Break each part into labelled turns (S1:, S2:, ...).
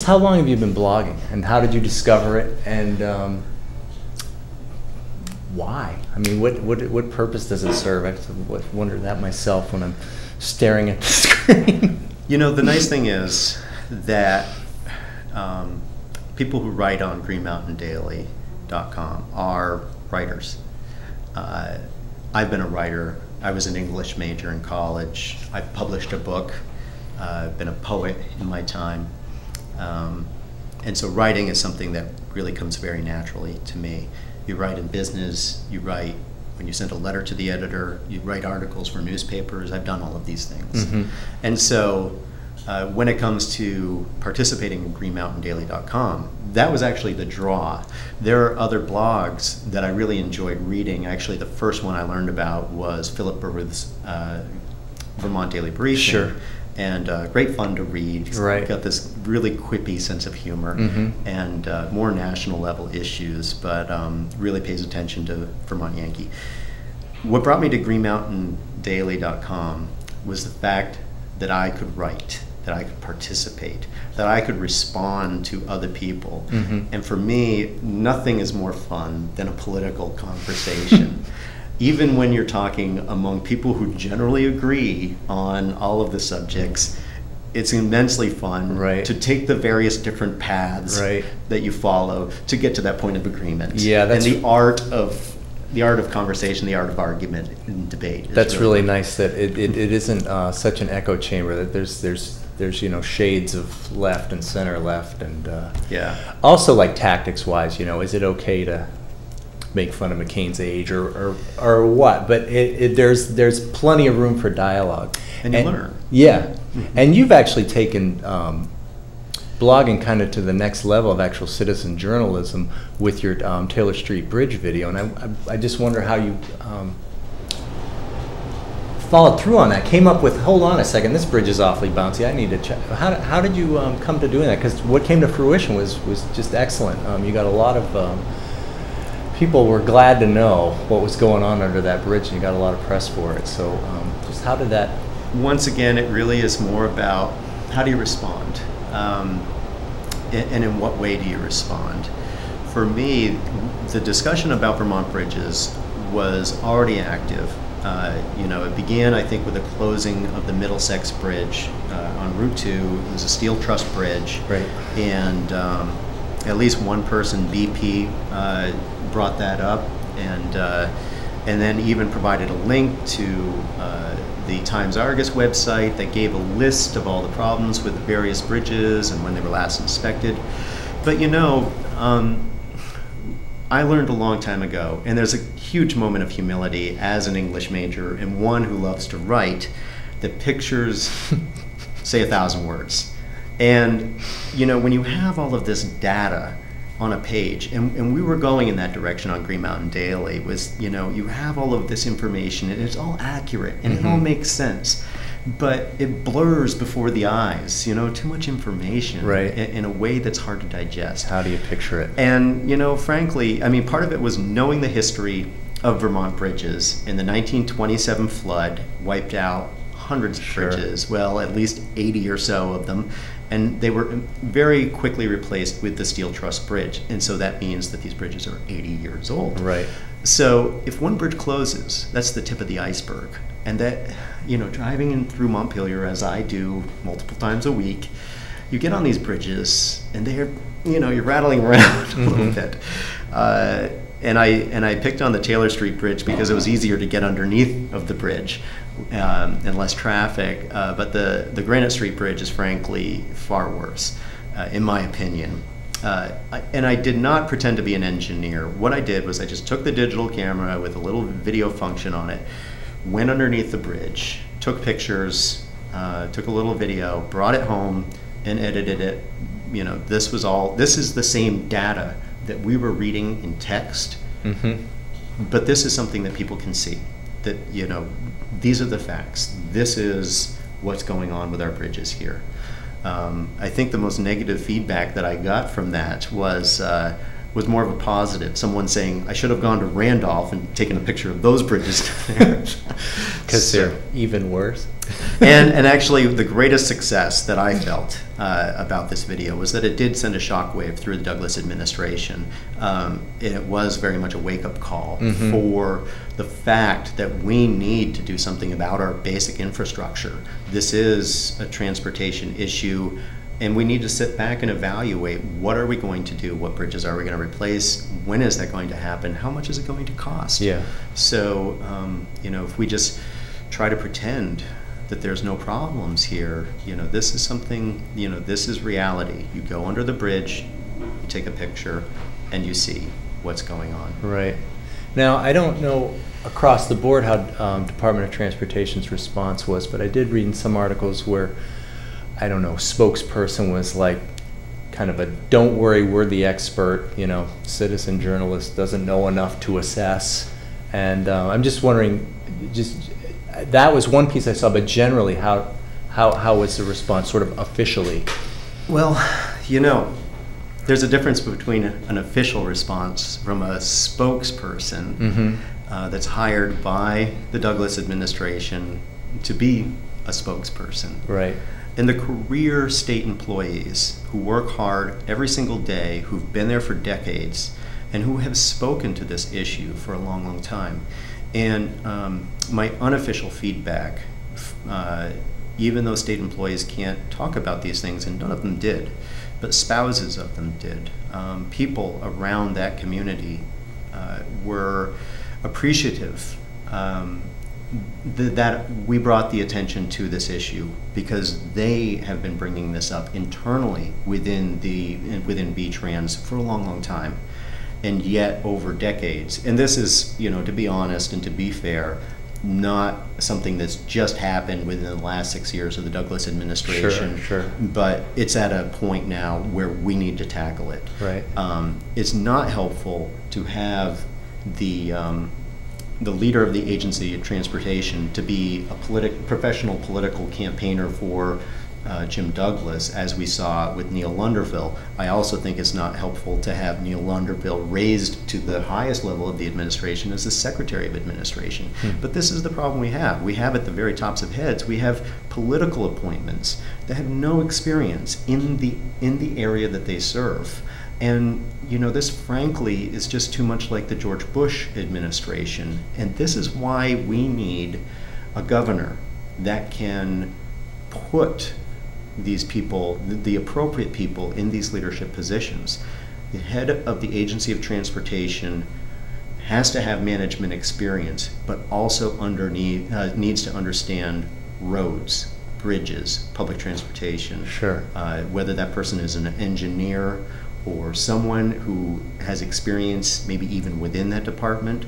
S1: how long have you been blogging, and how did you discover it, and why? I mean, what purpose does it serve? I wonder that myself when I'm staring at the screen.
S2: You know, the nice thing is that people who write on GreenMountainDaily.com are writers. I've been a writer. I was an English major in college. I published a book. I've been a poet in my time. And so writing is something that really comes very naturally to me. You write in business, you write when you send a letter to the editor, you write articles for newspapers. I've done all of these things. Mm-hmm. And so when it comes to participating in GreenMountainDaily.com, that was actually the draw. There are other blogs that I really enjoyed reading. Actually, the first one I learned about was Philip Berwith's Vermont Daily Briefing. Sure. And great fun to read.
S1: Right.
S2: Got this really quippy sense of humor, mm-hmm. and more national level issues, but really pays attention to Vermont Yankee. What brought me to GreenMountainDaily.com was the fact that I could write, that I could participate, that I could respond to other people. Mm-hmm. And for me, nothing is more fun than a political conversation. Even when you're talking among people who generally agree on all of the subjects, it's immensely fun, right, to take the various different paths, right, that you follow to get to that point of agreement.
S1: Yeah, that's
S2: and the art of conversation, the art of argument and debate.
S1: That's really nice that it isn't such an echo chamber. That there's you know, shades of left and center left, and
S2: yeah.
S1: Also, like tactics wise, you know, is it okay to make fun of McCain's age or what? But there's plenty of room for dialogue,
S2: and you learn.
S1: Yeah, mm-hmm. And you've actually taken blogging kind of to the next level of actual citizen journalism with your Taylor Street Bridge video, and I just wonder how you followed through on that. Came up with, hold on a second, this bridge is awfully bouncy. I need to check. How did you come to doing that? Because what came to fruition was just excellent. You got a lot of people were glad to know what was going on under that bridge, and you got a lot of press for it. So just how did that?
S2: Once again, it really is more about how do you respond, and in what way do you respond. For me, the discussion about Vermont bridges was already active. You know, it began, I think, with the closing of the Middlesex Bridge on Route 2. It was a steel truss bridge,
S1: right, and
S2: at least one person, BP, brought that up, and then even provided a link to the Times-Argus website that gave a list of all the problems with the various bridges and when they were last inspected. But you know, I learned a long time ago, and there's a huge moment of humility as an English major and one who loves to write, that pictures say 1,000 words. And you know, when you have all of this data on a page, and we were going in that direction on Green Mountain Daily, was, you know, you have all of this information and it's all accurate and mm-hmm. it all makes sense, but it blurs before the eyes, you know, too much information,
S1: right,
S2: in a way that's hard to digest.
S1: How do you picture it?
S2: And you know, frankly, I mean, part of it was knowing the history of Vermont bridges. In the 1927 flood wiped out hundreds of bridges, well, at least 80 or so of them, and they were very quickly replaced with the steel truss bridge, and so that means that these bridges are 80 years old.
S1: Right.
S2: So if one bridge closes, that's the tip of the iceberg, and that, you know, driving in through Montpelier, as I do multiple times a week, you get on these bridges, and they're, you know, you're rattling around a little bit. And I picked on the Taylor Street Bridge because it was easier to get underneath of the bridge, and less traffic. But the Granite Street Bridge is frankly far worse, in my opinion. And I did not pretend to be an engineer. What I did was I just took the digital camera with a little video function on it, went underneath the bridge, took pictures, took a little video, brought it home, and edited it. You know, this is the same data that we were reading in text, mm-hmm. but this is something that people can see, that, you know, these are the facts. This is what's going on with our bridges here. I think the most negative feedback that I got from that was was more of a positive. Someone saying, I should have gone to Randolph and taken a picture of those bridges there.
S1: Because they're even worse.
S2: and actually, the greatest success that I felt about this video was that it did send a shockwave through the Douglas administration. It was very much a wake-up call for the fact that we need to do something about our basic infrastructure. This is a transportation issue, and we need to sit back and evaluate, what are we going to do? What bridges are we going to replace? When is that going to happen? How much is it going to cost?
S1: Yeah.
S2: So, you know, if we just try to pretend that there's no problems here, you know, this is something, you know, this is reality. You go under the bridge, you take a picture, and you see what's going on.
S1: Right. Now, I don't know across the board how Department of Transportation's response was, but I did read in some articles where, I don't know, spokesperson was like kind of a don't worry, we're the expert, you know, citizen journalist doesn't know enough to assess. And I'm just wondering, just that was one piece I saw, but generally how was the response sort of officially?
S2: Well, you know, there's a difference between an official response from a spokesperson that's hired by the Douglas administration to be a spokesperson.
S1: Right.
S2: And the career state employees who work hard every single day, who've been there for decades, and who have spoken to this issue for a long, long time. And my unofficial feedback, even though state employees can't talk about these things, and none of them did, but spouses of them did, people around that community were appreciative that we brought the attention to this issue, because they have been bringing this up internally within V-Trans for a long, long time, and yet over decades. And this is, you know, to be honest and to be fair, not something that's just happened within the last 6 years of the Douglas administration.
S1: Sure.
S2: But it's at a point now where we need to tackle it.
S1: Right.
S2: It's not helpful to have the leader of the Agency of Transportation to be a professional political campaigner for Jim Douglas, as we saw with Neil Lunderville. I also think it's not helpful to have Neil Lunderville raised to the highest level of the administration as the Secretary of Administration. But this is the problem we have. We have at the very tops of heads, we have political appointments that have no experience in the area that they serve. And, you know, this frankly is just too much like the George Bush administration. And this is why we need a governor that can put these people, the appropriate people, in these leadership positions. The head of the Agency of Transportation has to have management experience, but also needs to understand roads, bridges, public transportation.
S1: Sure.
S2: Whether that person is an engineer or someone who has experience maybe even within that department,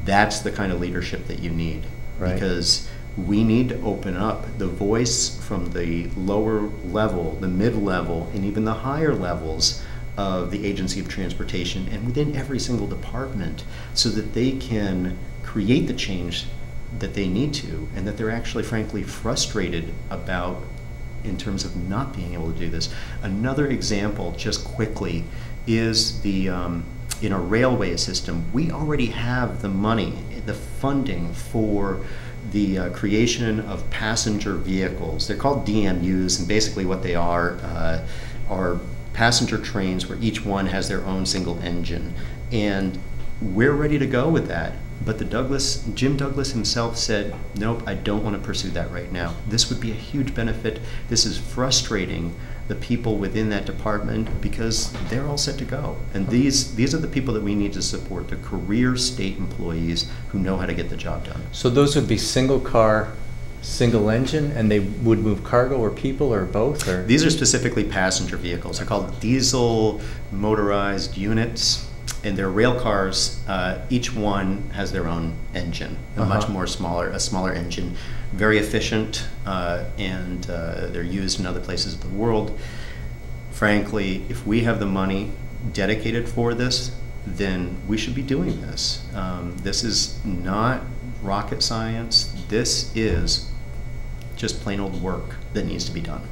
S2: that's the kind of leadership that you need.
S1: Right.
S2: Because we need to open up the voice from the lower level, the mid-level, and even the higher levels of the Agency of Transportation and within every single department, so that they can create the change that they need to, and that they're actually frankly frustrated about in terms of not being able to do this. Another example, just quickly, is the in a railway system, we already have the money, the funding for the creation of passenger vehicles. They're called DMUs, and basically what they are passenger trains where each one has their own single engine. And we're ready to go with that. But Jim Douglas himself said, nope, I don't want to pursue that right now. This would be a huge benefit. This is frustrating the people within that department, because they're all set to go. And these are the people that we need to support, the career state employees who know how to get the job done.
S1: So those would be single car, single engine, and they would move cargo or people or both? Or?
S2: These are specifically passenger vehicles. They're called diesel motorized units. And they're rail cars. Each one has their own engine, a smaller engine, very efficient, and they're used in other places of the world. Frankly, if we have the money dedicated for this, then we should be doing this. This is not rocket science. This is just plain old work that needs to be done.